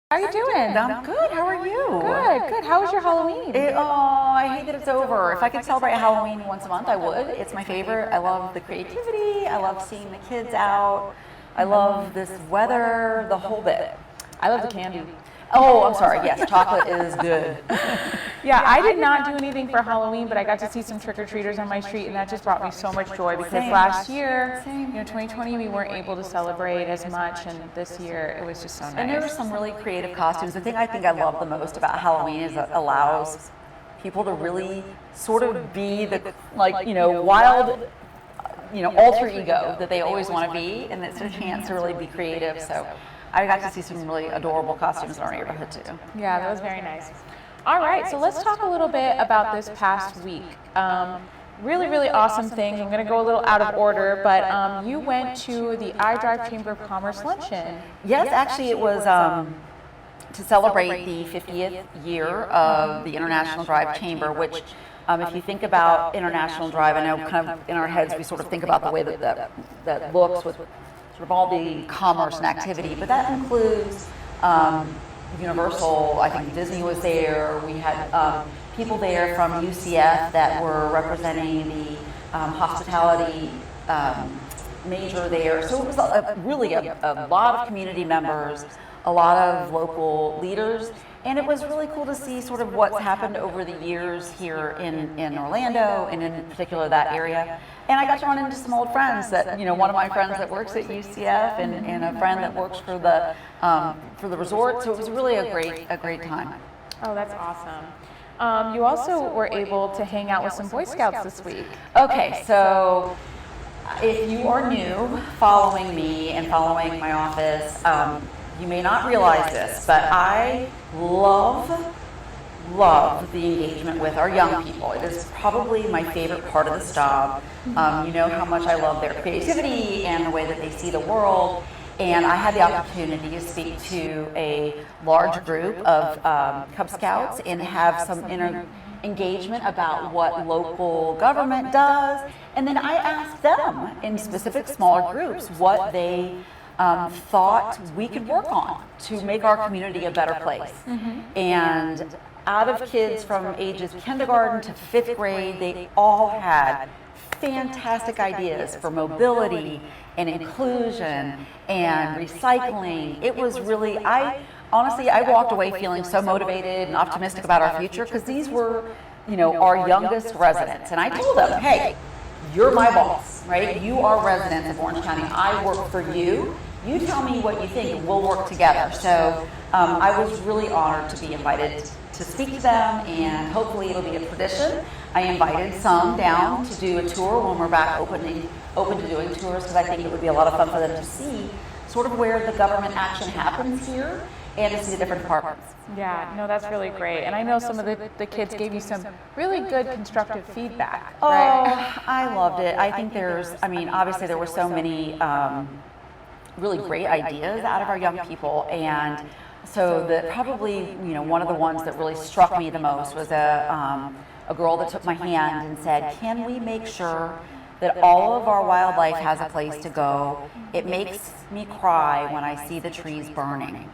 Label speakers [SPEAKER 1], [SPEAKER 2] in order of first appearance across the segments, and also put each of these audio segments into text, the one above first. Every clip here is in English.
[SPEAKER 1] How are you doing?
[SPEAKER 2] I'm good. How are you?
[SPEAKER 1] Good, good. How was your Halloween?
[SPEAKER 2] I hate that it's over. If I could celebrate Halloween once a month, I would. It's my favorite. I love the creativity. I love seeing the kids out. I love this weather, the whole bit.
[SPEAKER 1] I love the candy.
[SPEAKER 2] Oh, I'm sorry. Yes, chocolate is good.
[SPEAKER 1] Yeah, I did not do anything for Halloween, but I got to see some trick-or-treaters on my street, and that just brought me so much joy because last year, 2020, we weren't able to celebrate as much, and this year it was just so nice.
[SPEAKER 2] And there were some really creative costumes. The thing I think I love the most about Halloween is it allows people to really sort of be the, wild, alter ego that they always want to be, and it's a chance to really be creative. So I got to see some really adorable costumes in our neighborhood too.
[SPEAKER 1] Yeah, that was very nice. All right, so let's talk a little bit about this past week. Really awesome things. I'm going to go a little out of order, but you went to the iDrive Chamber of Commerce luncheon.
[SPEAKER 2] Yes, actually it was to celebrate the 50th year of the International Drive Chamber, which if you think about International Drive, I know kind of in our heads we sort of think about the way that looks with sort of all the commerce and activity, but that includes Universal. I think Disney was there. We had people there from UCF that were representing the hospitality major there. So it was really a lot of community members, a lot of local leaders, and it was really cool to see sort of what's happened over the years here in Orlando, and in particular that area. And I got to run into some old friends that, one of my friends that works at UCF and a friend that works for the resort. So it was really a great time.
[SPEAKER 1] Oh, that's awesome. You also were able to hang out with some Boy Scouts this week.
[SPEAKER 2] Okay, so if you are new following me and following my office, you may not realize this, but I love the engagement with our young people. It is probably my favorite part of this job. You know how much I love their creativity and the way that they see the world. And I had the opportunity to speak to a large group of Cub Scouts and have some engagement about what local government does. And then I asked them in specific smaller groups what they thought we could work on to make our community a better place. And out of kids from ages kindergarten to 5th grade, they all had fantastic ideas for mobility and inclusion and recycling. It was really, honestly, I walked away feeling so motivated and optimistic about our future because these were, our youngest residents. And I told them, hey, you're my boss, right? You are residents of Orange County. I work for you. You tell me what you think and we'll work together. So I was really honored to be invited to speak to them, and hopefully it'll be a tradition. I invited some down to do a tour when we're back open to doing tours, because I think it would be a lot of fun for them to see sort of where the government action happens here and to see the different departments.
[SPEAKER 1] Yeah, no, that's really great. And I know some of the kids gave you some really good constructive feedback.
[SPEAKER 2] Oh,
[SPEAKER 1] right?
[SPEAKER 2] I loved it. I think obviously there were so many really great ideas out of our young people, and so probably one of the ones that really struck me the most was a girl that took my hand and said, can we make sure that all of our wildlife has a place to go? It makes me cry when I see the trees burning.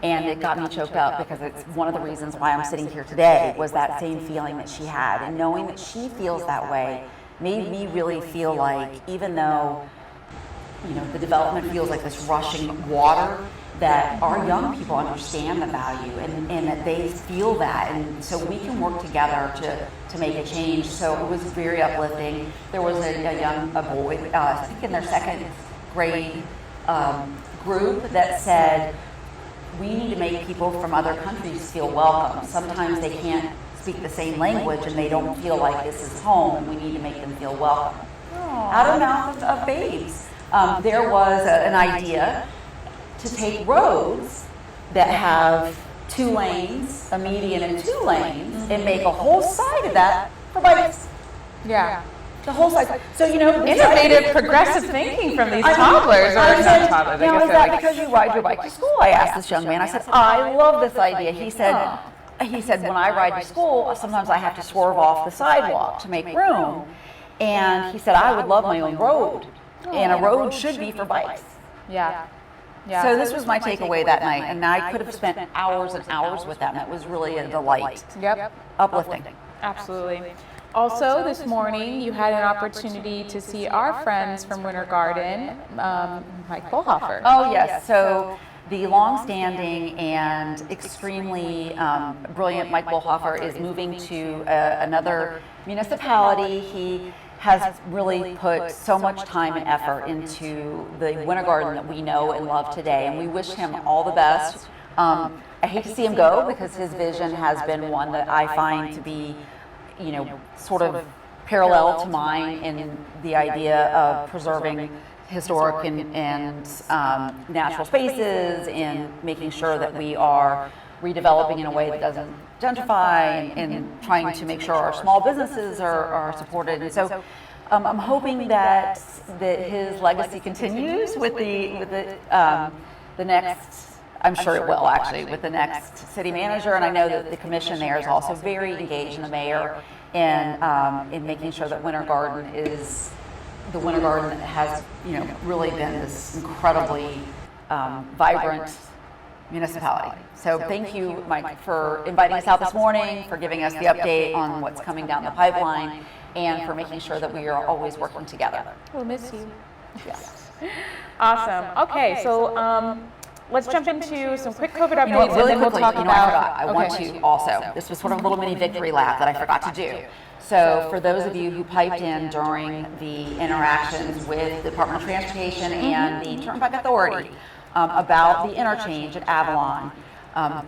[SPEAKER 2] And it got me choked up because it's one of the reasons why I'm sitting here today, was that same feeling that she had. And knowing that she feels that way made me really feel like, even though the development feels like this rushing water, that our young people understand the value and that they feel that, and so we can work together to make a change. So it was very uplifting. There was a boy, I think in their 2nd grade group, that said, we need to make people from other countries feel welcome. Sometimes they can't speak the same language and they don't feel like this is home, and we need to make them feel welcome. Out of the mouth of babes. There was an idea to take roads that have 2 lanes, a median and 2 lanes, and make a whole side of that for bikes.
[SPEAKER 1] Yeah.
[SPEAKER 2] The whole side. So,
[SPEAKER 1] innovative, progressive thinking from these toddlers.
[SPEAKER 2] Is that because you ride your bike to school? I asked this young man. I said, I love this idea. He said, when I ride to school, sometimes I have to swerve off the sidewalk to make room. And he said, I would love my own road. And a road should be for bikes.
[SPEAKER 1] Yeah. Yeah.
[SPEAKER 2] So this was my takeaway that night, and I could have spent hours and hours with them. It was really a delight.
[SPEAKER 1] Yep.
[SPEAKER 2] Uplifting.
[SPEAKER 1] Absolutely. Also, this morning, you had an opportunity to see our friends from Winter Garden, Mike Bollhoefer.
[SPEAKER 2] Oh, yes. So the longstanding and extremely brilliant Mike Bollhoefer is moving to another municipality. He has really put so much time and effort into the Winter Garden that we know and love today, and we wish him all the best. I hate to see him go because his vision has been one that I find to be, sort of parallel to mine in the idea of preserving historic and natural spaces and making sure that we are redeveloping in a way that doesn't gentrify and trying to make sure our small businesses are supported. And so I'm hoping that his legacy continues with the next, I'm sure it will actually, with the next city manager. And I know that the commission there is also very engaged, and the mayor in making sure that Winter Garden is the Winter Garden that has really been this incredibly vibrant municipality. So thank you, Mike, for inviting us out this morning, for giving us the update on what's coming down the pipeline, and for making sure that we are always working together.
[SPEAKER 1] We'll miss you.
[SPEAKER 2] Yes.
[SPEAKER 1] Awesome. Okay, so let's jump into some quick COVID updates,
[SPEAKER 2] Really
[SPEAKER 1] and then we'll
[SPEAKER 2] quickly,
[SPEAKER 1] talk about.
[SPEAKER 2] I want to also, this was sort of a little mini victory lap that I forgot to do. So for those of you who piped in during the interactions with the Department of Transportation and the Turnpike Authority about the interchange at Avalon,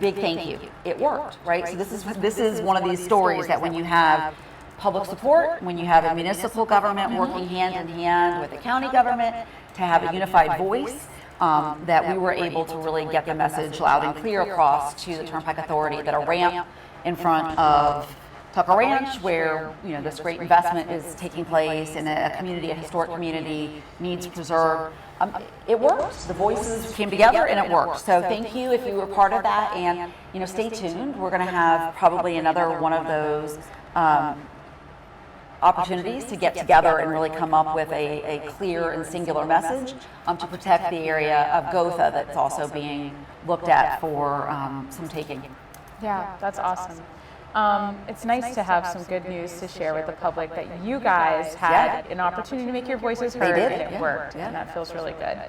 [SPEAKER 2] big thank you. It worked, right? So this is one of these stories that when you have public support, when you have a municipal government working hand in hand with the county government to have a unified voice, that we were able to really get the message loud and clear across to the Turnpike Authority that a ramp in front of Tucker Ranch, where this great investment is taking place in a community, a historic community, needs preserved. It worked. The voices came together and it worked. So thank you if you were part of that, and stay tuned. We're going to have probably another one of those opportunities to get together and really come up with a clear and singular message to protect the area of Gotha that's also being looked at for some taking.
[SPEAKER 1] Yeah, that's awesome. It's nice to have some good news to share with the public that you guys had an opportunity to make your voices heard, and it worked, and that feels really good.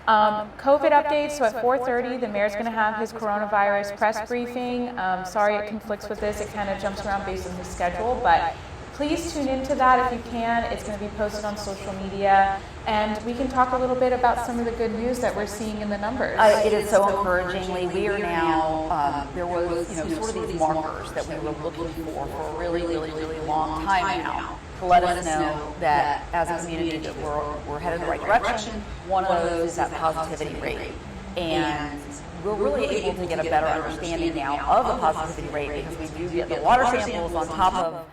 [SPEAKER 1] COVID updates, so at 4:30, the mayor's going to have his coronavirus press briefing. Sorry it conflicts with this, it kind of jumps around based on his schedule, but please tune into that if you can. It's going to be posted on social media, and we can talk a little bit about some of the good news that we're seeing in the numbers.
[SPEAKER 2] It is so encouragingly. We are now, there was sort of these markers that we were looking for a really, really, really long time now to let us know that as a community that we're headed in the right direction. One of those is that positivity rate. And we're really able to get a better understanding now of the positivity rate because we do get the water samples on top of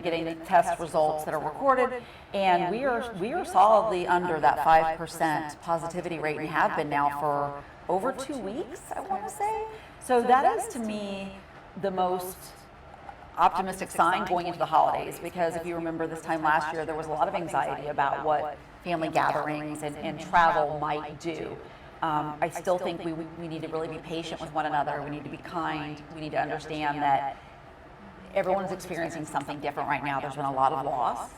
[SPEAKER 2] getting the test results that are recorded, and we are solidly under that 5% positivity rate and have been now for over 2 weeks, I want to say. So that is to me the most optimistic sign going into the holidays, because if you remember this time last year, there was a lot of anxiety about what family gatherings and travel might do. I still think we need to really be patient with one another. We need to be kind. We need to understand that everyone's experiencing something different right now. There's been a lot of loss.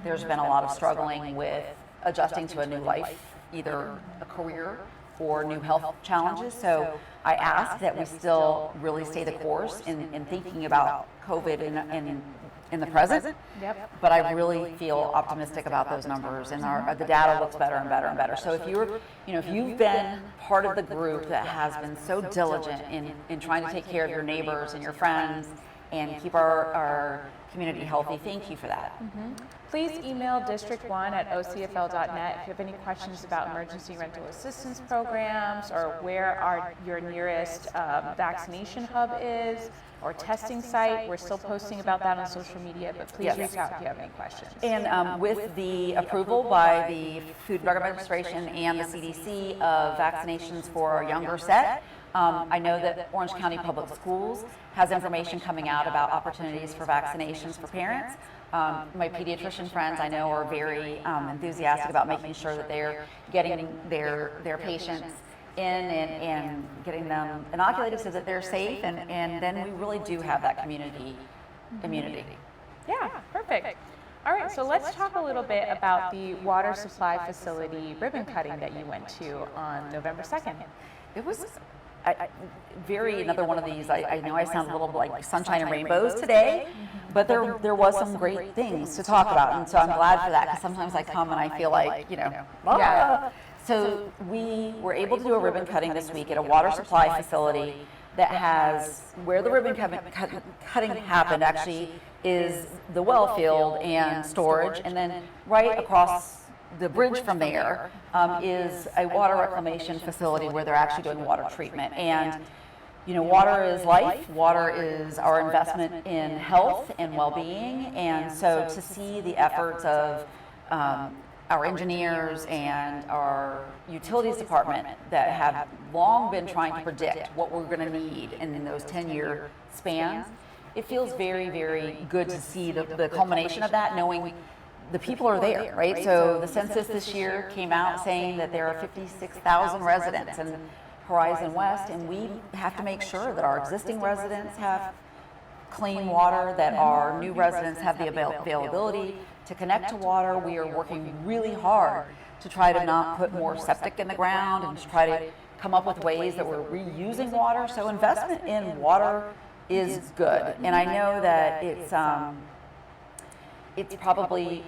[SPEAKER 2] There's been a lot of struggling with adjusting to a new life, either a career or new health challenges. So I ask that we still really stay the course in thinking about COVID in the present.
[SPEAKER 1] Yep.
[SPEAKER 2] But I really feel optimistic about those numbers, and the data looks better and better and better. So if you've been part of the group that has been so diligent in trying to take care of your neighbors and your friends and keep our community healthy, thank you for that.
[SPEAKER 1] Please email district1@ocfl.net if you have any questions about emergency rental assistance programs, or where your nearest vaccination hub is, or testing site. We're still posting about that on social media, but please reach out if you have any questions.
[SPEAKER 2] And with the approval by the Food and Drug Administration and the CDC of vaccinations for our younger set, I know that Orange County Public Schools has information coming out about opportunities for vaccinations for parents. My pediatrician friends I know are very enthusiastic about making sure that they're getting their patients in and getting them inoculated so that they're safe, and then we really do have that community immunity.
[SPEAKER 1] Yeah, perfect. All right, so let's talk a little bit about the water supply facility ribbon cutting that you went to on November 2nd.
[SPEAKER 2] It was another one of these. I know I sound a little like sunshine and rainbows today, but there was some great things to talk about, and so I'm glad for that, because sometimes I come and I feel like,
[SPEAKER 1] Yeah.
[SPEAKER 2] So we were able to do a ribbon cutting this week at a water supply facility that has, where the ribbon cutting happened actually is the well field and storage, and then right across the bridge from there is a water reclamation facility where they're actually doing water treatment. And water is life. Water is our investment in health and well-being. And so to see the efforts of our engineers and our utilities department that have long been trying to predict what we're going to need in those 10-year spans, it feels very, very good to see the culmination of that, knowing the people are there, right? So the census this year came out saying that there are 56,000 residents in Horizon West, and we have to make sure that our existing residents have clean water, that our new residents have the availability to connect to water. We are working really hard to try to not put more septic in the ground and to try to come up with ways that we're reusing water. So investment in water is good, and I know that it's probably,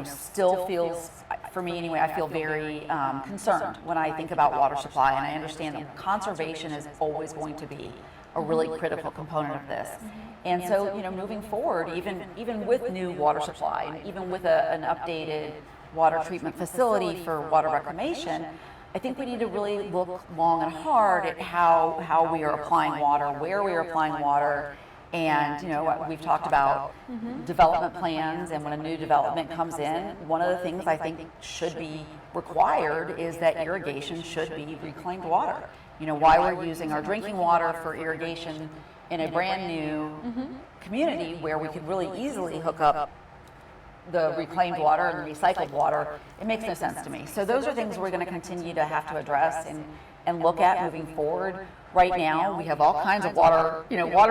[SPEAKER 2] still feels, for me anyway, I feel very concerned when I think about water supply, and I understand that conservation is always going to be a really critical component of this. And so, moving forward, even with new water supply, and even with an updated water treatment facility for water reclamation, I think we need to really look long and hard at how we are applying water, where we are applying water. And we've talked about development plans, and when a new development comes in, one of the things I think should be required is that irrigation should be reclaimed water. Why we're using our drinking water for irrigation in a brand new community where we could really easily hook up the reclaimed water and the recycled water, it makes no sense to me. So those are things we're going to continue to have to address and look at moving forward. Right now, we have all kinds of water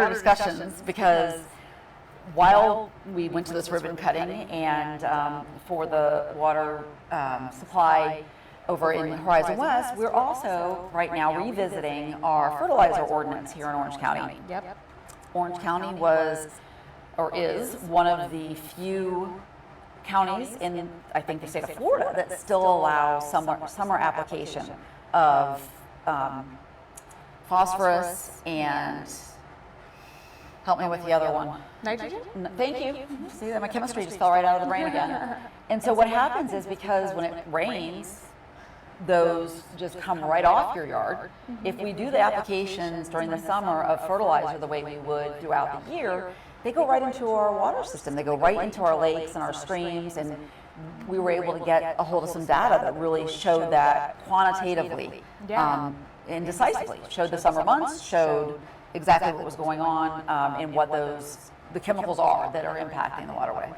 [SPEAKER 2] discussions, because while we went to this ribbon cutting and for the water supply over in Horizon West, we're also right now revisiting our fertilizer ordinance here in Orange County.
[SPEAKER 1] Yep.
[SPEAKER 2] Orange County was, or is, one of the few counties in, I think, the state of Florida that still allow summer application of phosphorus and, help me with the other one.
[SPEAKER 1] Nitrogen?
[SPEAKER 2] Thank you. See, that my chemistry just fell right out of the brain again. And so what happens is, because when it rains, those just come right off your yard. If we do the applications during the summer of fertilizer the way we would throughout the year, they go right into our water system. They go right into our lakes and our streams, and we were able to get a hold of some data that really showed that quantitatively and decisively. Showed the summer months, showed exactly what was going on and what the chemicals are that are impacting the waterway.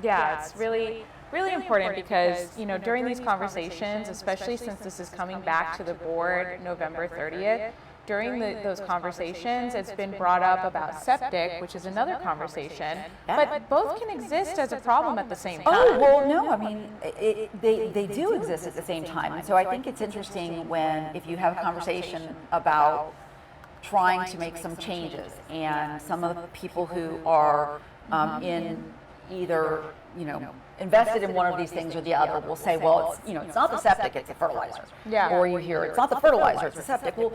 [SPEAKER 1] Yeah, it's really important, because during these conversations, especially since this is coming back to the board November 30th, during those conversations, it's been brought up about septic, which is another conversation, but both can exist as a problem at the same time.
[SPEAKER 2] Oh, well, no, I mean, they do exist at the same time. And so I think it's interesting if you have a conversation about trying to make some changes, and some of the people who are in either, invested in one of these things or the other will say, well, it's not the septic, it's the fertilizer.
[SPEAKER 1] Yeah.
[SPEAKER 2] Or you hear, it's not the fertilizer, it's the septic. Well,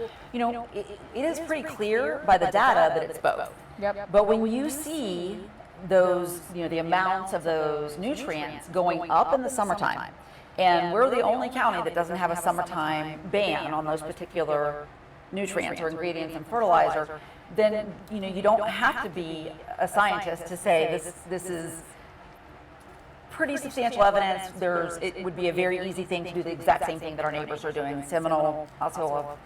[SPEAKER 2] it is pretty clear by the data that it's both.
[SPEAKER 1] Yep.
[SPEAKER 2] But when you see those, the amounts of those nutrients going up in the summertime, and we're the only county that doesn't have a summertime ban on those particular nutrients or ingredients in fertilizer, then you don't have to be a scientist to say this is pretty substantial evidence. It would be a very easy thing to do the exact same thing that our neighbors are doing, Seminole, Osceola,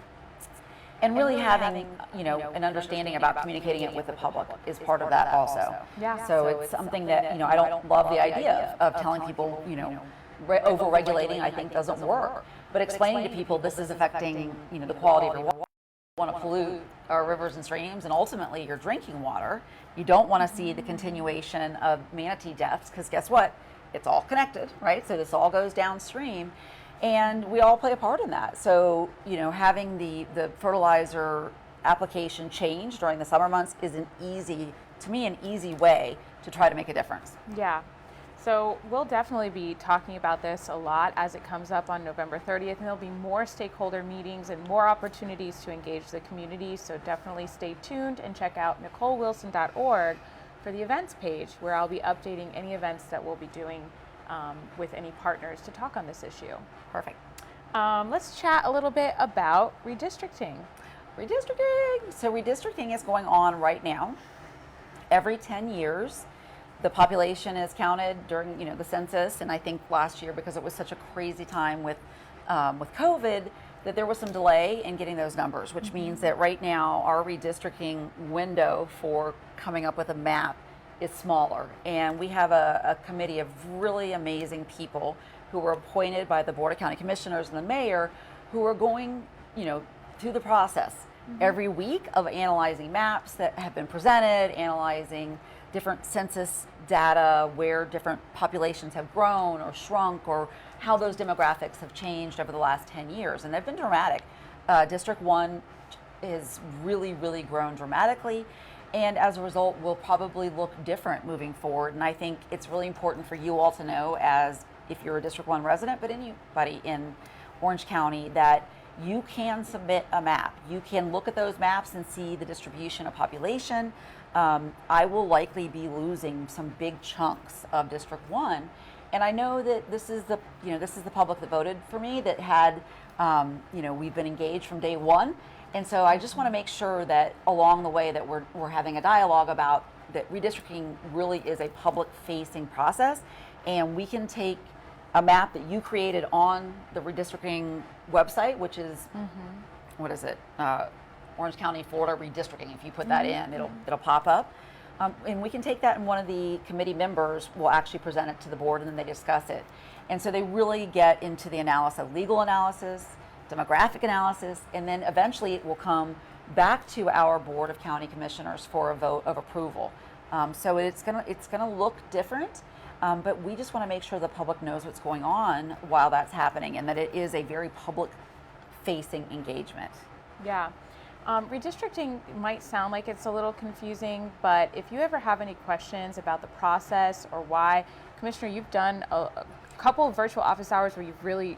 [SPEAKER 2] and really having an understanding about communicating it with the public is part of that also.
[SPEAKER 1] Yeah.
[SPEAKER 2] So it's something that I don't love the idea of telling people over-regulating, I think, doesn't work. But explaining to people this is affecting, the quality of your water. Want to pollute our rivers and streams and ultimately your drinking water. You don't want to see the continuation of manatee deaths, because guess what? It's all connected, right? So this all goes downstream, and we all play a part in that. So, having the fertilizer application change during the summer months is an easy way to try to make a difference.
[SPEAKER 1] Yeah. So we'll definitely be talking about this a lot as it comes up on November 30th, and there'll be more stakeholder meetings and more opportunities to engage the community. So definitely stay tuned and check out NicoleWilson.org for the events page, where I'll be updating any events that we'll be doing with any partners to talk on this issue.
[SPEAKER 2] Perfect.
[SPEAKER 1] Let's chat a little bit about redistricting.
[SPEAKER 2] So redistricting is going on right now. Every 10 years. The population is counted during, the census, and I think last year, because it was such a crazy time with COVID, that there was some delay in getting those numbers, which means that right now our redistricting window for coming up with a map is smaller. And we have a committee of really amazing people who were appointed by the Board of County Commissioners and the mayor, who are going, through the process every week of analyzing maps that have been presented, analyzing different census data, where different populations have grown or shrunk, or how those demographics have changed over the last 10 years. And they've been dramatic. District 1 is really, really grown dramatically. And as a result, will probably look different moving forward. And I think it's really important for you all to know, as if you're a District 1 resident, but anybody in Orange County, that you can submit a map. You can look at those maps and see the distribution of population. I will likely be losing some big chunks of District 1, and I know that this is the public that voted for me, that had we've been engaged from day one, and so I just want to make sure that along the way that we're having a dialogue about that redistricting really is a public-facing process, and we can take a map that you created on the redistricting website, which is what is it? Orange County, Florida redistricting. If you put that in, it'll pop up. And we can take that, and one of the committee members will actually present it to the board, and then they discuss it. And so they really get into the analysis, legal analysis, demographic analysis, and then eventually it will come back to our Board of County Commissioners for a vote of approval. So it's gonna look different, but we just want to make sure the public knows what's going on while that's happening, and that it is a very public-facing engagement.
[SPEAKER 1] Yeah. Redistricting might sound like it's a little confusing, but if you ever have any questions about the process or why, Commissioner, you've done a couple of virtual office hours where you've really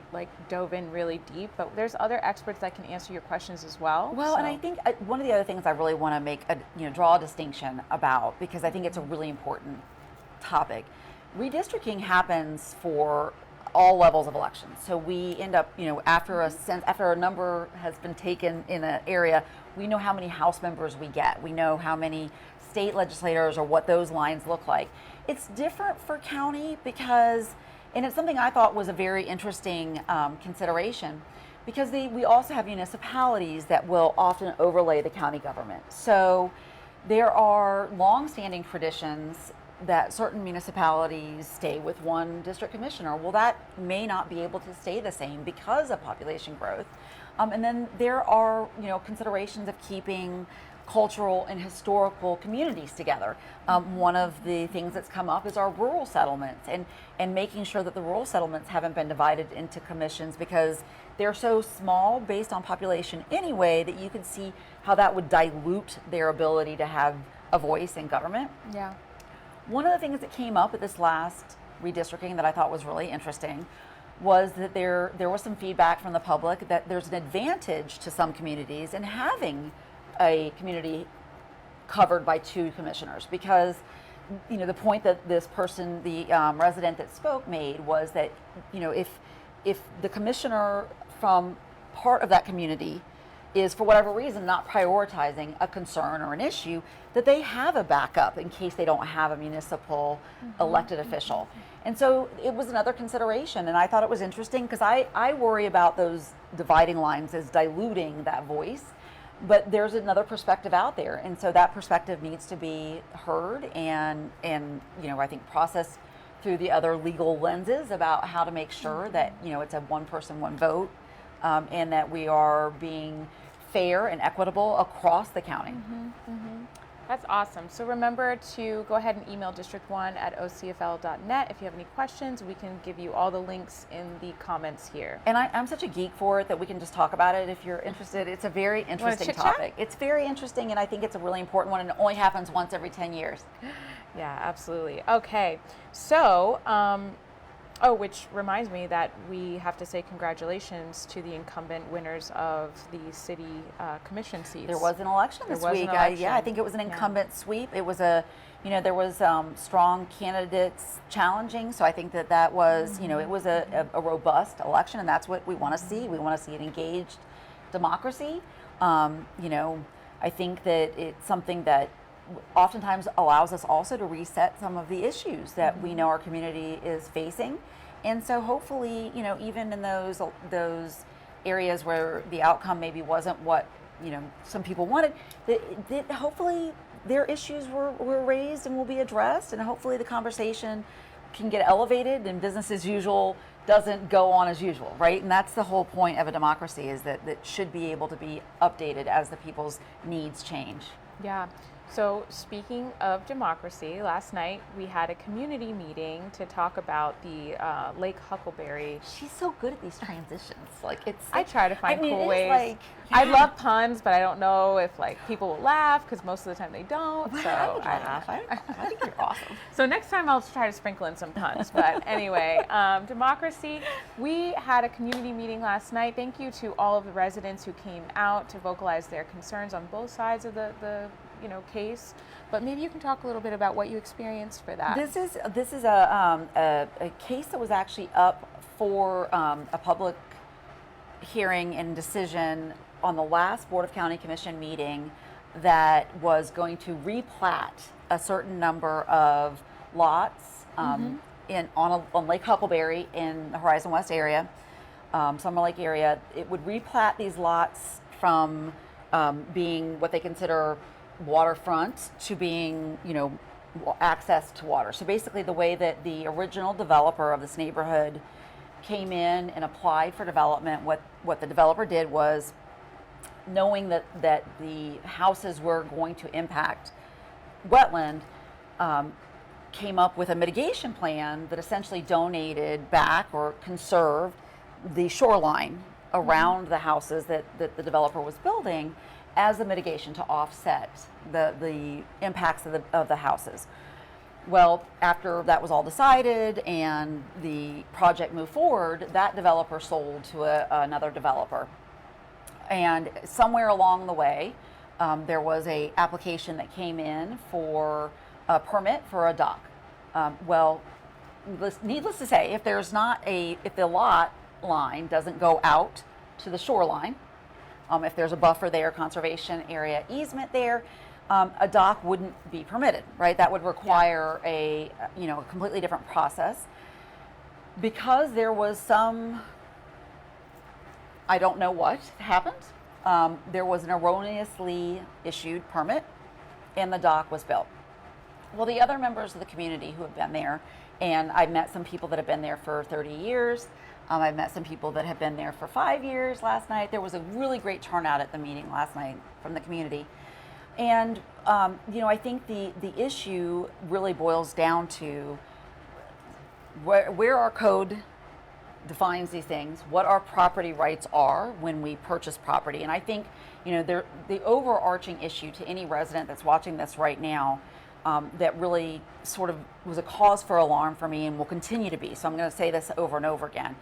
[SPEAKER 1] dove in really deep, but there's other experts that can answer your questions as well.
[SPEAKER 2] Well, so. And I think one of the other things I really want to make draw a distinction about, because I think it's a really important topic. Redistricting happens for all levels of elections. So we end up, after a number has been taken in an area, we know how many House members we get. We know how many state legislators or what those lines look like. It's different for county because, and it's something I thought was a very interesting consideration, because we also have municipalities that will often overlay the county government. So there are long-standing traditions that certain municipalities stay with one district commissioner. Well, that may not be able to stay the same because of population growth. And then there are, considerations of keeping cultural and historical communities together. One of the things that's come up is our rural settlements, and making sure that the rural settlements haven't been divided into commissions, because they're so small based on population anyway, that you can see how that would dilute their ability to have a voice in government.
[SPEAKER 1] Yeah.
[SPEAKER 2] One of the things that came up at this last redistricting that I thought was really interesting was that there was some feedback from the public that there's an advantage to some communities in having a community covered by two commissioners, because the point that this person, the resident that spoke, made was that if the commissioner from part of that community is for whatever reason not prioritizing a concern or an issue, that they have a backup in case they don't have a municipal elected official. And so it was another consideration, and I thought it was interesting, because I worry about those dividing lines as diluting that voice, but there's another perspective out there, and so that perspective needs to be heard and I think processed through the other legal lenses about how to make sure that, it's a one person, one vote, and that we are being fair and equitable across the county.
[SPEAKER 1] That's awesome. So remember to go ahead and email district1@ocfl.net. If you have any questions, we can give you all the links in the comments here.
[SPEAKER 2] And I'm such a geek for it that we can just talk about it if you're interested. It's a very interesting topic. It's very interesting, and I think it's a really important one, and it only happens once every 10 years.
[SPEAKER 1] Yeah, absolutely. Okay, so, which reminds me that we have to say congratulations to the incumbent winners of the city commission seats.
[SPEAKER 2] There was an election this week. I think it was an incumbent sweep. It was there was strong candidates challenging. So I think that was, it was a robust election, and that's what we want to see. We want to see an engaged democracy. I think that it's something that oftentimes allows us also to reset some of the issues that we know our community is facing. And so hopefully, even in those areas where the outcome maybe wasn't what, some people wanted, that hopefully their issues were raised and will be addressed, and hopefully the conversation can get elevated and business as usual doesn't go on as usual, right? And that's the whole point of a democracy, is that should be able to be updated as the people's needs change.
[SPEAKER 1] Yeah. So speaking of democracy, last night we had a community meeting to talk about the Lake Huckleberry.
[SPEAKER 2] She's so good at these transitions.
[SPEAKER 1] I try to find cool ways. I love puns, but I don't know if people will laugh, because most of the time they don't. So
[SPEAKER 2] I laugh. I think you're awesome.
[SPEAKER 1] So next time I'll try to sprinkle in some puns. But anyway, democracy. We had a community meeting last night. Thank you to all of the residents who came out to vocalize their concerns on both sides of the case, but maybe you can talk a little bit about what you experienced for that.
[SPEAKER 2] This is a case that was actually up for a public hearing and decision on the last Board of County Commission meeting that was going to replat a certain number of lots on Lake Huckleberry in the Horizon West area, Summer Lake area. It would replat these lots from being what they consider waterfront to being, access to water. So basically the way that the original developer of this neighborhood came in and applied for development, what the developer did was, knowing that the houses were going to impact wetland, came up with a mitigation plan that essentially donated back or conserved the shoreline around the houses that the developer was building as a mitigation to offset the impacts of the houses. Well, after that was all decided and the project moved forward, that developer sold to another developer. And somewhere along the way, there was a application that came in for a permit for a dock. Needless to say, if the lot line doesn't go out to the shoreline, if there's a buffer there, conservation area easement there, a dock wouldn't be permitted, right? That would require a completely different process. Because there was some, I don't know what happened, there was an erroneously issued permit and the dock was built. Well, the other members of the community who have been there, and I've met some people that have been there for 30 years, I've met some people that have been there for 5 years last night. There was a really great turnout at the meeting last night from the community. And, I think the issue really boils down to where our code defines these things, what our property rights are when we purchase property. And I think, the overarching issue to any resident that's watching this right now, that really sort of was a cause for alarm for me and will continue to be, so I'm going to say this over and over again,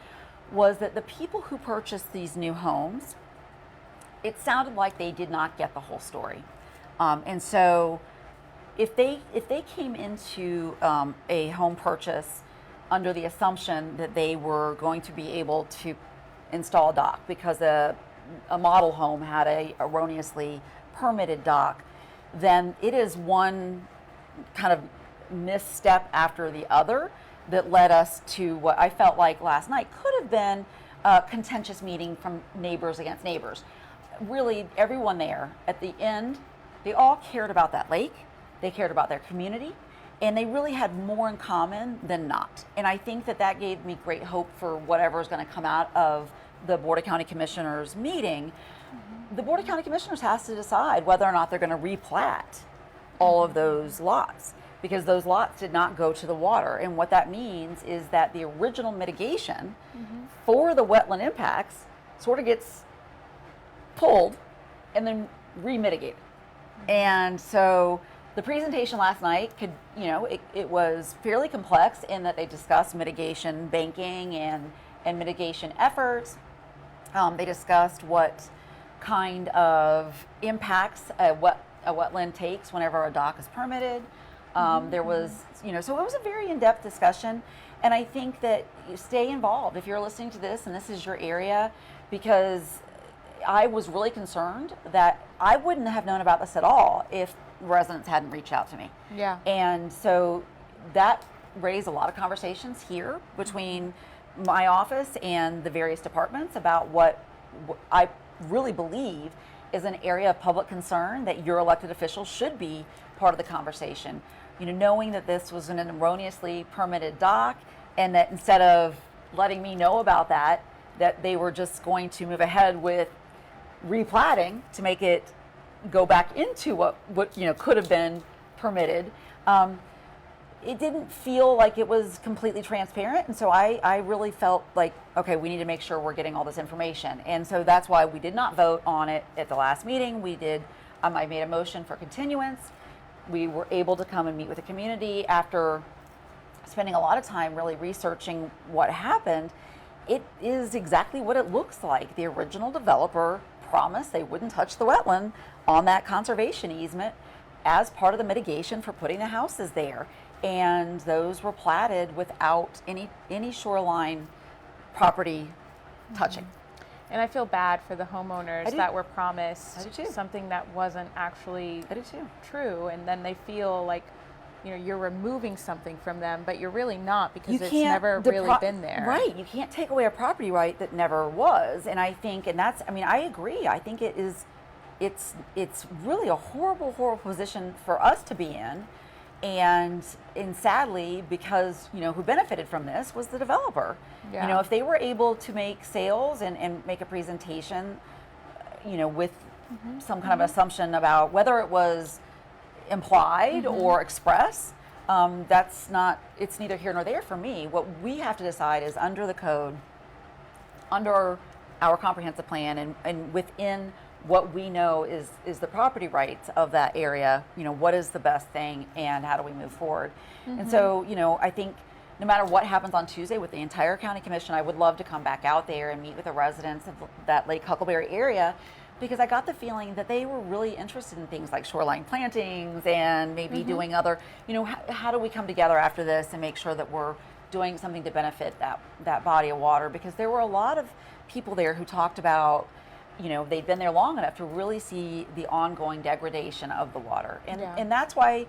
[SPEAKER 2] was that the people who purchased these new homes, it sounded like they did not get the whole story. And so if they came into a home purchase under the assumption that they were going to be able to install a dock because a model home had a erroneously permitted dock, then it is one kind of misstep after the other that led us to what I felt like last night could have been a contentious meeting from neighbors against neighbors. Really, everyone there at the end, they all cared about that lake, they cared about their community, and they really had more in common than not. And I think that that gave me great hope for whatever is going to come out of the Board of County Commissioners meeting. The Board of County Commissioners has to decide whether or not they're going to replat all of those lots, because those lots did not go to the water. And what that means is that the original mitigation for the wetland impacts sort of gets pulled and then remitigated. And so the presentation last night could, it was fairly complex in that they discussed mitigation banking and mitigation efforts. They discussed what kind of impacts a wetland takes whenever a dock is permitted. There was, so it was a very in-depth discussion. And I think that you stay involved if you're listening to this and this is your area, because I was really concerned that I wouldn't have known about this at all if residents hadn't reached out to me.
[SPEAKER 1] Yeah.
[SPEAKER 2] And so that raised a lot of conversations here between my office and the various departments about what I really believe is an area of public concern that your elected officials should be part of the conversation. Knowing that this was an erroneously permitted dock, and that instead of letting me know about that they were just going to move ahead with replatting to make it go back into what could have been permitted. It didn't feel like it was completely transparent, and so I really felt like, okay, we need to make sure we're getting all this information. And so that's why we did not vote on it at the last meeting. I made a motion for continuance. We were able to come and meet with the community after spending a lot of time really researching what happened. It is exactly what it looks like. The original developer promised they wouldn't touch the wetland on that conservation easement as part of the mitigation for putting the houses there. And those were platted without any shoreline property touching.
[SPEAKER 1] And I feel bad for the homeowners that were promised something that wasn't actually true, and then they feel like you're removing something from them, but you're really not, because it's never really been there.
[SPEAKER 2] Right. You can't take away a property right that never was. And I think, I agree. I think it's really a horrible position for us to be in. And sadly, because, who benefited from this was the developer.
[SPEAKER 1] Yeah.
[SPEAKER 2] If they were able to make sales and make a presentation, with some kind of assumption about whether it was implied or express, it's neither here nor there for me. What we have to decide is under the code, under our comprehensive plan, and within what we know is the property rights of that area, what is the best thing and how do we move forward? And so, I think no matter what happens on Tuesday with the entire county commission, I would love to come back out there and meet with the residents of that Lake Huckleberry area, because I got the feeling that they were really interested in things like shoreline plantings and maybe doing other, how do we come together after this and make sure that we're doing something to benefit that body of water? Because there were a lot of people there who talked about, they'd been there long enough to really see the ongoing degradation of the water. And that's why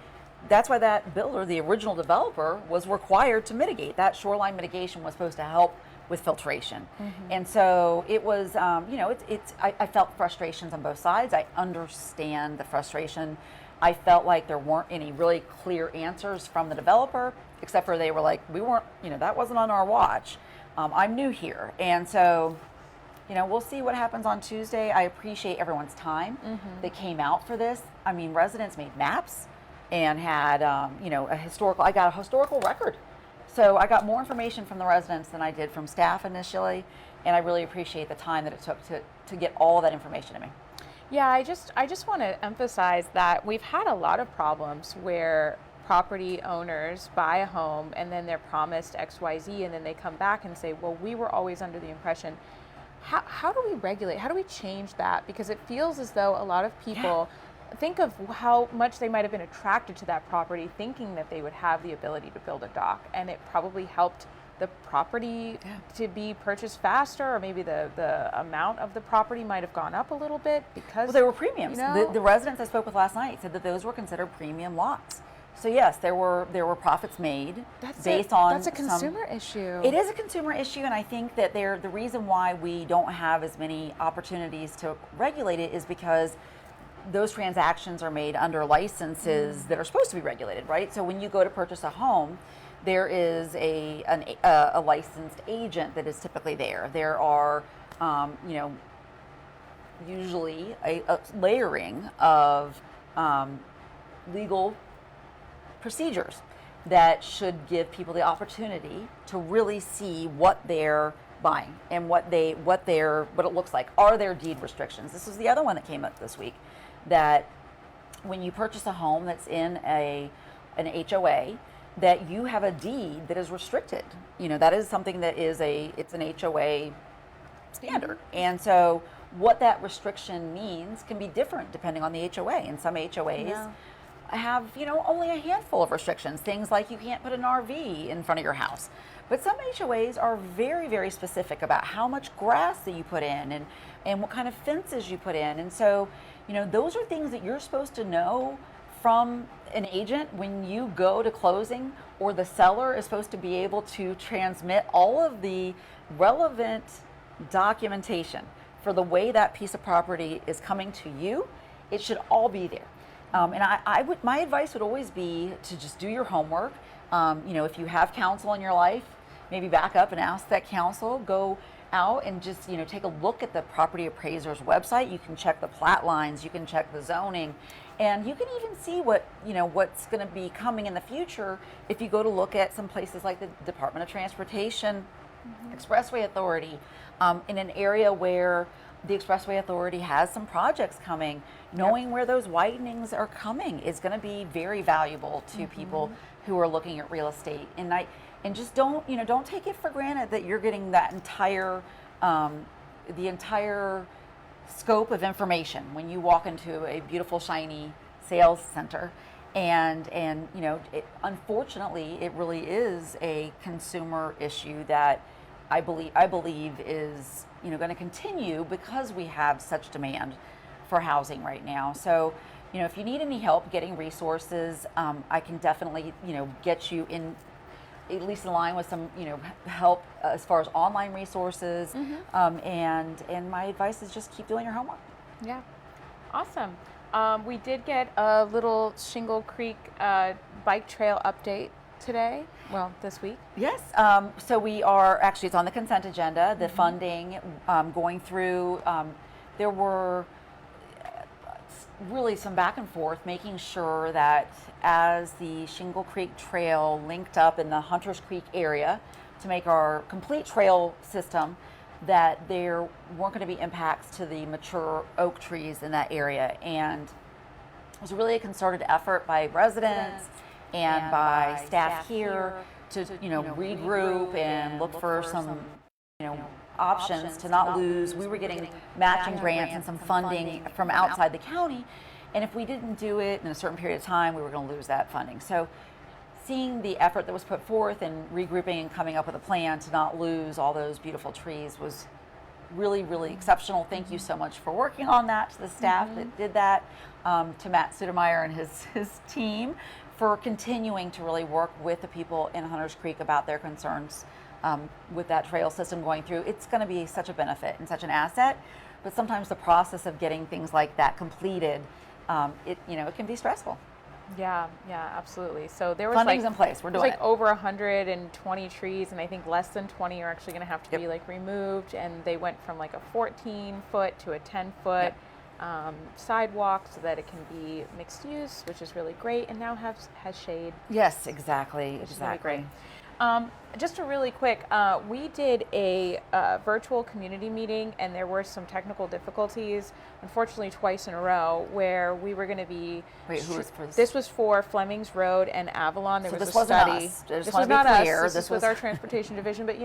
[SPEAKER 2] that builder, the original developer, was required to mitigate. That shoreline mitigation was supposed to help with filtration. And so it was, I felt frustrations on both sides. I understand the frustration. I felt like there weren't any really clear answers from the developer, except for they were like, we weren't, that wasn't on our watch. I'm new here. And so, we'll see what happens on Tuesday. I appreciate everyone's time that came out for this. Residents made maps and had, I got a historical record. So I got more information from the residents than I did from staff initially, and I really appreciate the time that it took to get all of that information to me.
[SPEAKER 1] Yeah, I just want to emphasize that we've had a lot of problems where property owners buy a home and then they're promised XYZ, and then they come back and say, well, we were always under the impression. How do we regulate? How do we change that? Because it feels as though a lot of people think of how much they might have been attracted to that property, thinking that they would have the ability to build a dock, and it probably helped the property to be purchased faster, or maybe the amount of the property might have gone up a little bit because
[SPEAKER 2] there were premiums. The residents I spoke with last night said that those were considered premium lots. So yes, there were profits made based on.
[SPEAKER 1] That's a consumer issue.
[SPEAKER 2] It is a consumer issue, and I think that the reason why we don't have as many opportunities to regulate it is because those transactions are made under licenses that are supposed to be regulated, right? So when you go to purchase a home, there is a licensed agent that is typically there. There are, usually a layering of legal procedures that should give people the opportunity to really see what they're buying and what it looks like. Are there deed restrictions? This is the other one that came up this week, that when you purchase a home that's in an HOA, that you have a deed that is restricted. That is something that it's an HOA standard. And so what that restriction means can be different depending on the HOA. And some HOAs have, only a handful of restrictions. Things like you can't put an RV in front of your house. But some HOAs are very, very specific about how much grass that you put in and what kind of fences you put in. And so, those are things that you're supposed to know from an agent when you go to closing, or the seller is supposed to be able to transmit all of the relevant documentation for the way that piece of property is coming to you. It should all be there. And my advice would always be to just do your homework. If you have counsel in your life, maybe back up and ask that counsel. Go out and just take a look at the property appraiser's website. You can check the plat lines, you can check the zoning, and you can even see what's going to be coming in the future if you go to look at some places like the Department of Transportation, Expressway Authority, in an area where the Expressway Authority has some projects coming. Knowing where those widenings are coming is going to be very valuable to people who are looking at real estate. And just don't take it for granted that you're getting that entire scope of information when you walk into a beautiful shiny sales center. And unfortunately, it really is a consumer issue that I believe is going to continue because we have such demand for housing right now. So if you need any help getting resources, I can definitely get you in at least in line with some help as far as online resources. And my advice is just keep doing your homework.
[SPEAKER 1] Yeah, awesome. We did get a little Shingle Creek bike trail update today, this week.
[SPEAKER 2] Yes, so we are, actually it's on the consent agenda, the funding going through. There were really some back and forth, making sure that as the Shingle Creek Trail linked up in the Hunters Creek area to make our complete trail system, that there weren't going to be impacts to the mature oak trees in that area. And it was really a concerted effort by residents and by staff here to regroup and look for some options to not lose. We were getting matching grants and some funding from outside the county, and if we didn't do it in a certain period of time, we were going to lose that funding. So seeing the effort that was put forth and regrouping and coming up with a plan to not lose all those beautiful trees was really, really exceptional. Thank you so much for working on that, to the staff that did that, to Matt Sudemeyer and his team for continuing to really work with the people in Hunters Creek about their concerns with that trail system going through. It's going to be such a benefit and such an asset, but sometimes the process of getting things like that completed, it can be stressful.
[SPEAKER 1] Yeah, absolutely. So there was
[SPEAKER 2] funding's in place. We're doing it.
[SPEAKER 1] Over 120 trees, and I think less than 20 are actually going to have to be removed. And they went from a 14-foot to a 10-foot sidewalk so that it can be mixed use, which is really great, and now has shade.
[SPEAKER 2] Yes, exactly.
[SPEAKER 1] Which is really great. Just a really quick, we did a virtual community meeting, and there were some technical difficulties, unfortunately twice in a row, where we were going to be.
[SPEAKER 2] Wait, who was for this?
[SPEAKER 1] This was for Fleming's Road and Avalon. There
[SPEAKER 2] so
[SPEAKER 1] was
[SPEAKER 2] this
[SPEAKER 1] a
[SPEAKER 2] wasn't
[SPEAKER 1] study.
[SPEAKER 2] Us.
[SPEAKER 1] This was not us. This was our transportation division. But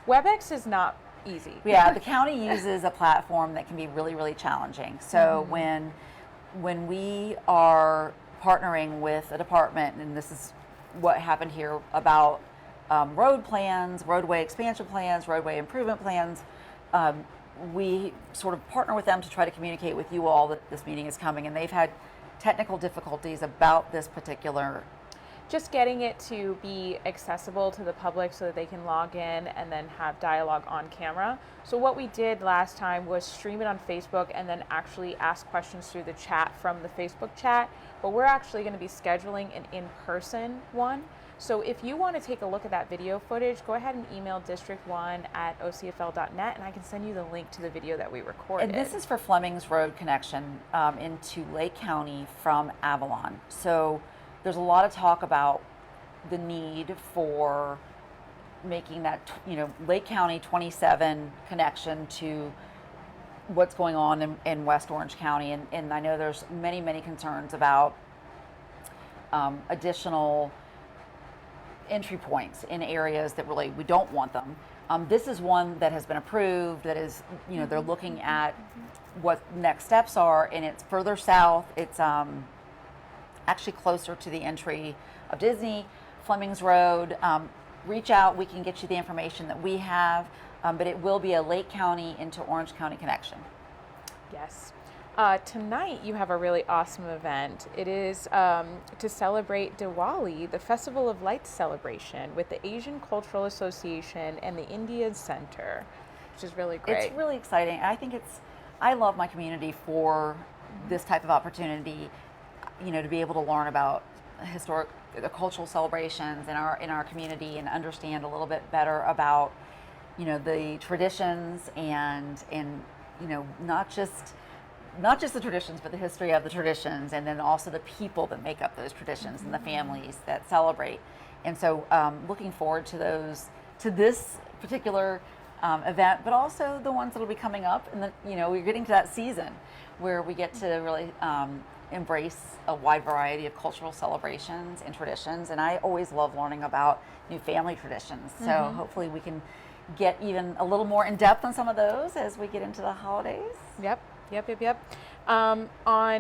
[SPEAKER 1] WebEx is not easy.
[SPEAKER 2] Yeah, the county uses a platform that can be really, really challenging. So when we are partnering with a department, and this is what happened here about road plans, roadway expansion plans, roadway improvement plans, we sort of partner with them to try to communicate with you all that this meeting is coming, and they've had technical difficulties about this particular
[SPEAKER 1] just getting it to be accessible to the public so that they can log in and then have dialogue on camera. So what we did last time was stream it on Facebook and then actually ask questions through the chat from the Facebook chat. But we're actually going to be scheduling an in-person one. So if you want to take a look at that video footage, go ahead and email district1@ocfl.net and I can send you the link to the video that we recorded.
[SPEAKER 2] And this is for Fleming's Road connection into Lake County from Avalon. So there's a lot of talk about the need for making that, Lake County 27 connection to what's going on in West Orange County. And I know there's many, many concerns about additional entry points in areas that really we don't want them. This is one that has been approved, that is, they're looking at what next steps are, and it's further south. It's actually closer to the entry of Disney, Fleming's Road. Reach out, we can get you the information that we have, but it will be a Lake County into Orange County connection.
[SPEAKER 1] Yes. Tonight you have a really awesome event. It is to celebrate Diwali, the Festival of Lights celebration with the Asian Cultural Association and the Indian Center, which is really great.
[SPEAKER 2] It's really exciting. I love my community for this type of opportunity, to be able to learn about the cultural celebrations in our community and understand a little bit better about, the traditions and not just the traditions, but the history of the traditions, and then also the people that make up those traditions and the families that celebrate. And so looking forward to this particular event, but also the ones that will be coming up. And we're getting to that season where we get to really embrace a wide variety of cultural celebrations and traditions. And I always love learning about new family traditions. So hopefully we can get even a little more in depth on some of those as we get into the holidays.
[SPEAKER 1] Yep. On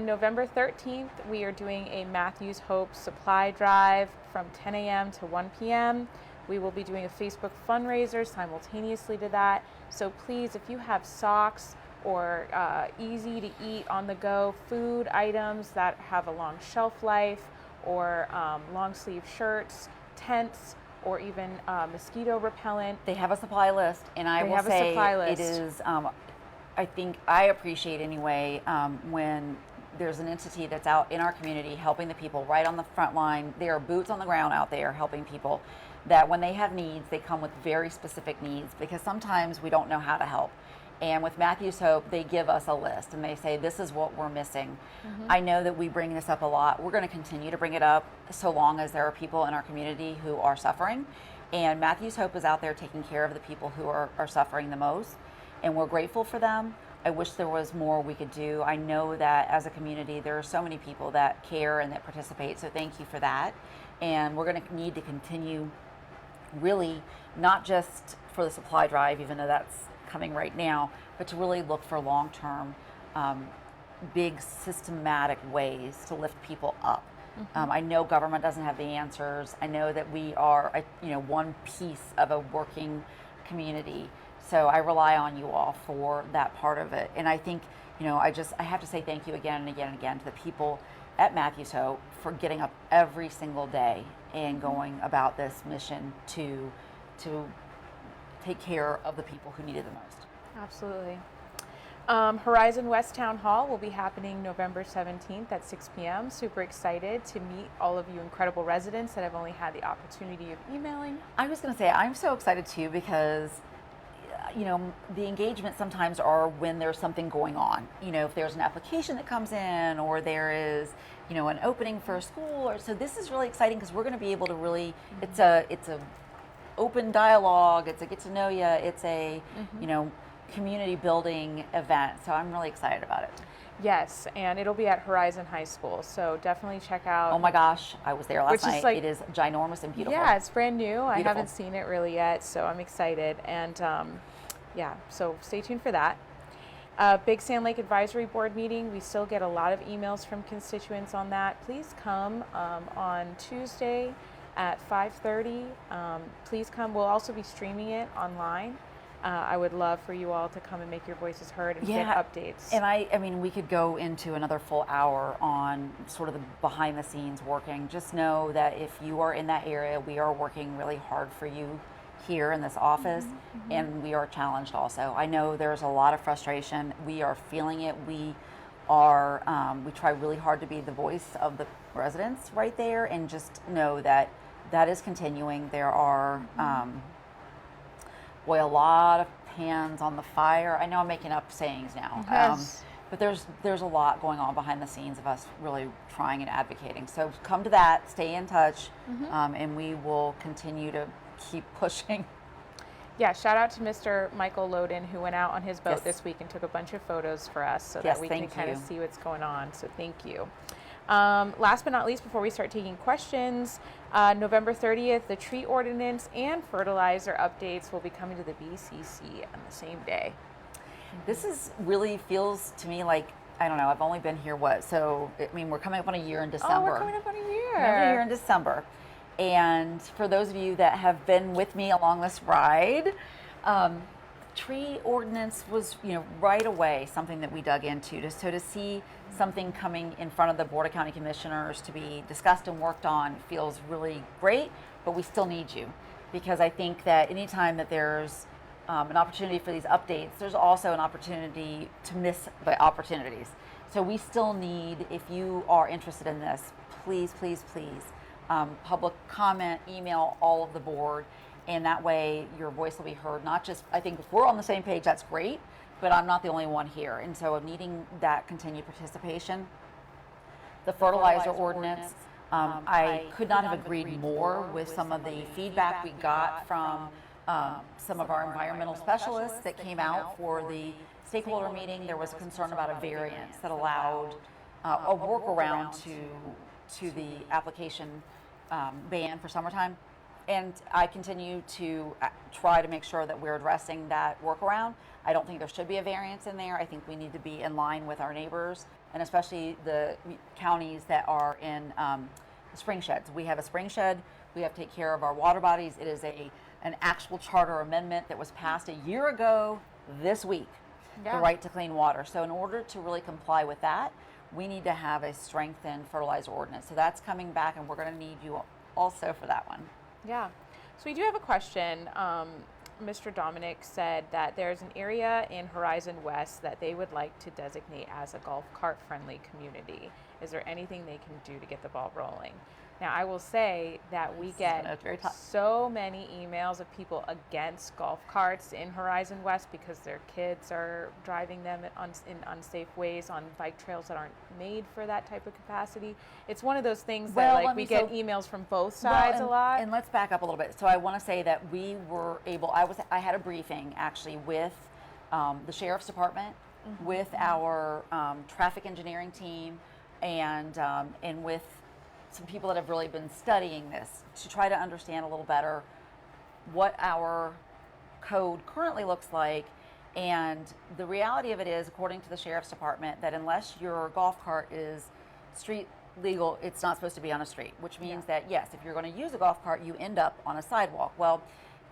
[SPEAKER 1] November 13th, we are doing a Matthews Hope supply drive from 10 a.m. to 1 p.m. We will be doing a Facebook fundraiser simultaneously to that. So please, if you have socks or easy to eat on the go food items that have a long shelf life, or long sleeve shirts, tents, or even mosquito repellent.
[SPEAKER 2] They have a supply list, and I will say it is, I think I appreciate anyway when there's an entity that's out in our community helping the people right on the front line. There are boots on the ground out there helping people, that when they have needs, they come with very specific needs, because sometimes we don't know how to help. And with Matthews Hope, they give us a list and they say, this is what we're missing. I know that we bring this up a lot. We're going to continue to bring it up so long as there are people in our community who are suffering. And Matthews Hope is out there taking care of the people who are suffering the most. And we're grateful for them. I wish there was more we could do. I know that as a community, there are so many people that care and that participate. So thank you for that. And we're going to need to continue, really, not just for the supply drive, even though that's coming right now, but to really look for long-term, big systematic ways to lift people up. I know government doesn't have the answers. I know that we are, one piece of a working community. So I rely on you all for that part of it. And I think, I have to say thank you again and again and again to the people at Matthews Hope for getting up every single day and going about this mission to take care of the people who need it the most.
[SPEAKER 1] Absolutely. Horizon West Town Hall will be happening November 17th at 6 p.m. Super excited to meet all of you incredible residents that I've only had the opportunity of emailing.
[SPEAKER 2] I was going to say, I'm so excited too, because the engagement sometimes are when there's something going on. If there's an application that comes in, or there is, an opening for a school, or so this is really exciting because we're going to be able to really, it's a open dialogue, it's a get to know you, it's a, community building event. So I'm really excited about it.
[SPEAKER 1] Yes, and it'll be at Horizon High School, so definitely check out.
[SPEAKER 2] Oh my gosh, I was there last night. It is ginormous and beautiful.
[SPEAKER 1] Yeah, it's brand new.
[SPEAKER 2] Beautiful.
[SPEAKER 1] I haven't seen it really yet, so I'm excited. And so stay tuned for that. Big Sand Lake Advisory Board meeting. We still get a lot of emails from constituents on that. Please come on Tuesday at 5:30. Please come. We'll also be streaming it online. I would love for you all to come and make your voices heard and get updates.
[SPEAKER 2] And I mean, we could go into another full hour on sort of the behind the scenes working. Just know that if you are in that area, we are working really hard for you here in this office, and we are challenged also. I know there's a lot of frustration. We are feeling it. We try really hard to be the voice of the residents right there, and just know that that is continuing. There are, a lot of hands on the fire. I know I'm making up sayings now, but there's a lot going on behind the scenes of us really trying and advocating. So come to that, stay in touch, and we will continue to keep pushing.
[SPEAKER 1] Yeah, shout out to Mr. Michael Loden, who went out on his boat this week and took a bunch of photos for us so that we can kind of see what's going on. So thank you. Last but not least, before we start taking questions, November 30th, the tree ordinance and fertilizer updates will be coming to the BCC on the same day.
[SPEAKER 2] This really feels to me like, I don't know, I've only been here we're coming up on a year in December.
[SPEAKER 1] Oh, we're coming up on a year.
[SPEAKER 2] We're coming up on a year in December. And for those of you that have been with me along this ride, tree ordinance was, right away something that we dug into. To see something coming in front of the Board of County Commissioners to be discussed and worked on feels really great, but we still need you, because I think that anytime that there's an opportunity for these updates, there's also an opportunity to miss the opportunities. So we still need, if you are interested in this, please, please, please, public comment, email all of the board, and that way your voice will be heard. Not just, I think if we're on the same page, that's great, but I'm not the only one here. And so needing that continued participation. The fertilizer ordinance, I could not have agreed more with some of the feedback we got from some of our environmental specialists that came out for the stakeholder meeting. There was a concern about a variance that allowed a workaround to the application ban for summertime. And I continue to try to make sure that we're addressing that workaround. I don't think there should be a variance in there. I think we need to be in line with our neighbors, and especially the counties that are in spring sheds. We have a spring shed. We have to take care of our water bodies. It is an actual charter amendment that was passed a year ago this week, the right to clean water. So in order to really comply with that, we need to have a strengthened fertilizer ordinance. So that's coming back, and we're going to need you also for that one.
[SPEAKER 1] Yeah. So we do have a question. Mr. Dominic said that there's an area in Horizon West that they would like to designate as a golf cart friendly community. Is there anything they can do to get the ball rolling? Now, I will say that we get so many emails of people against golf carts in Horizon West because their kids are driving them in unsafe ways on bike trails that aren't made for that type of capacity. It's one of those things that we get emails from both sides a lot.
[SPEAKER 2] And let's back up a little bit. So I want to say that we were able, I had a briefing actually with the Sheriff's Department, with our traffic engineering team, and with some people that have really been studying this to try to understand a little better what our code currently looks like. And the reality of it is, according to the Sheriff's Department, that unless your golf cart is street legal, it's not supposed to be on a street, which means that, yes, if you're going to use a golf cart, you end up on a sidewalk. Well,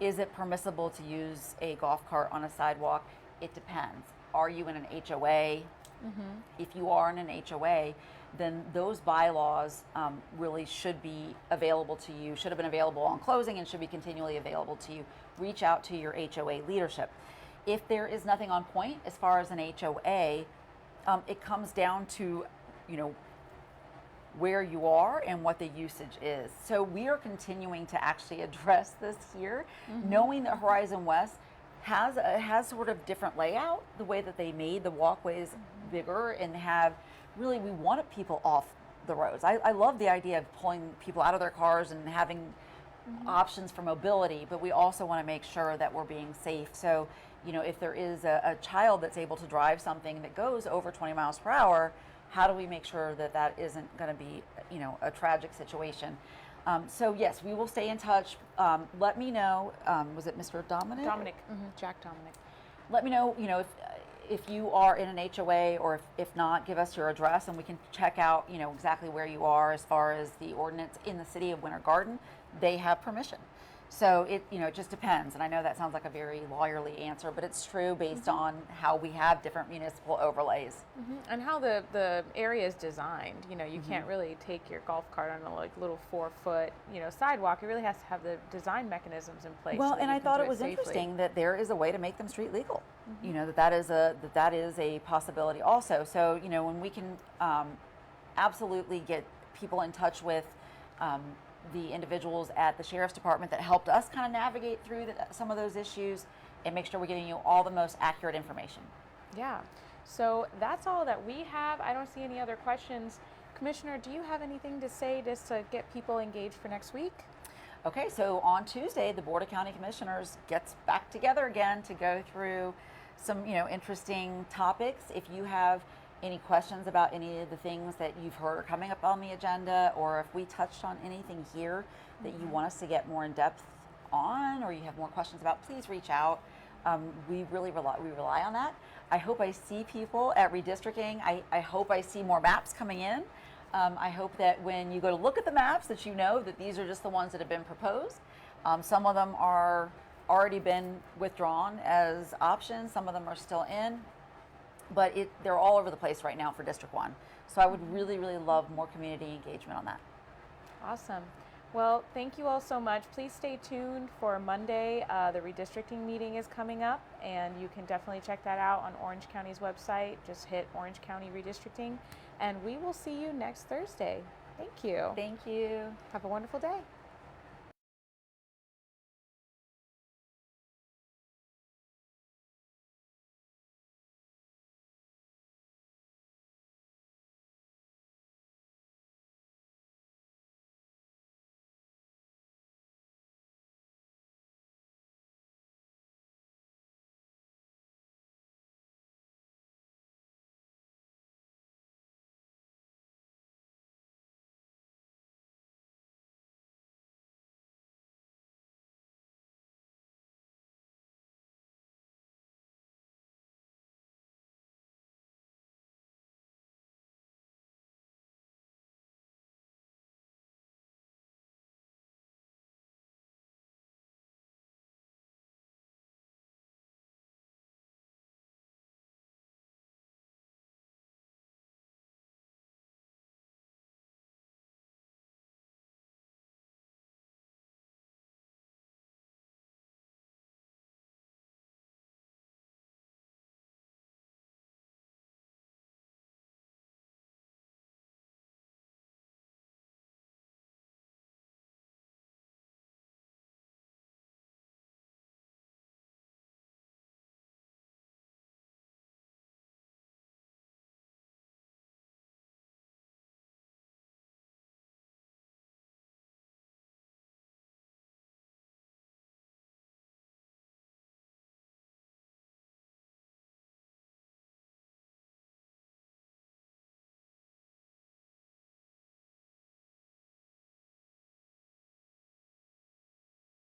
[SPEAKER 2] is it permissible to use a golf cart on a sidewalk? It depends. Are you in an HOA? If you are in an HOA, then those bylaws really should be available to you, should have been available on closing, and should be continually available to you. Reach out to your HOA leadership. If there is nothing on point as far as an HOA, it comes down to, where you are and what the usage is. So we are continuing to actually address this here, knowing that Horizon West has sort of different layout, the way that they made the walkways bigger, and we wanted people off the roads. I love the idea of pulling people out of their cars and having options for mobility, but we also want to make sure that we're being safe. So, if there is a child that's able to drive something that goes over 20 miles per hour, how do we make sure that that isn't going to be, a tragic situation? So yes, we will stay in touch. Let me know. Was it Mr. Dominic?
[SPEAKER 1] Dominic, Jack Dominic.
[SPEAKER 2] Let me know. If you are in an HOA, or if not, give us your address, and we can check out, exactly where you are as far as the ordinance in the city of Winter Garden. They have permission. So it just depends. And I know that sounds like a very lawyerly answer, but it's true based on how we have different municipal overlays.
[SPEAKER 1] And how the area is designed. You can't really take your golf cart on a little 4-foot, sidewalk. It really has to have the design mechanisms in place.
[SPEAKER 2] Well,
[SPEAKER 1] so that
[SPEAKER 2] and
[SPEAKER 1] you
[SPEAKER 2] I
[SPEAKER 1] can
[SPEAKER 2] thought
[SPEAKER 1] do
[SPEAKER 2] it was
[SPEAKER 1] safely.
[SPEAKER 2] interesting that there is a way to make them street legal. That is a possibility also. So when we can absolutely get people in touch with the individuals at the Sheriff's Department that helped us kind of navigate through some of those issues and make sure we're giving you all the most accurate information.
[SPEAKER 1] Yeah. So that's all that we have. I don't see any other questions. Commissioner, do you have anything to say just to get people engaged for next week?
[SPEAKER 2] Okay, so on Tuesday, the Board of County Commissioners gets back together again to go through some, interesting topics. If you have any questions about any of the things that you've heard are coming up on the agenda, or if we touched on anything here that you want us to get more in depth on, or you have more questions about, please reach out. We rely on that. I hope I see people at redistricting. I hope I see more maps coming in. I hope that when you go to look at the maps that you know that these are just the ones that have been proposed. Some of them are already been withdrawn as options. Some of them are still in. But they're all over the place right now for District 1. So I would really, really love more community engagement on that.
[SPEAKER 1] Awesome. Well, thank you all so much. Please stay tuned for Monday. The redistricting meeting is coming up, and you can definitely check that out on Orange County's website. Just hit Orange County Redistricting, and we will see you next Thursday. Thank you.
[SPEAKER 2] Thank you.
[SPEAKER 1] Have a wonderful day.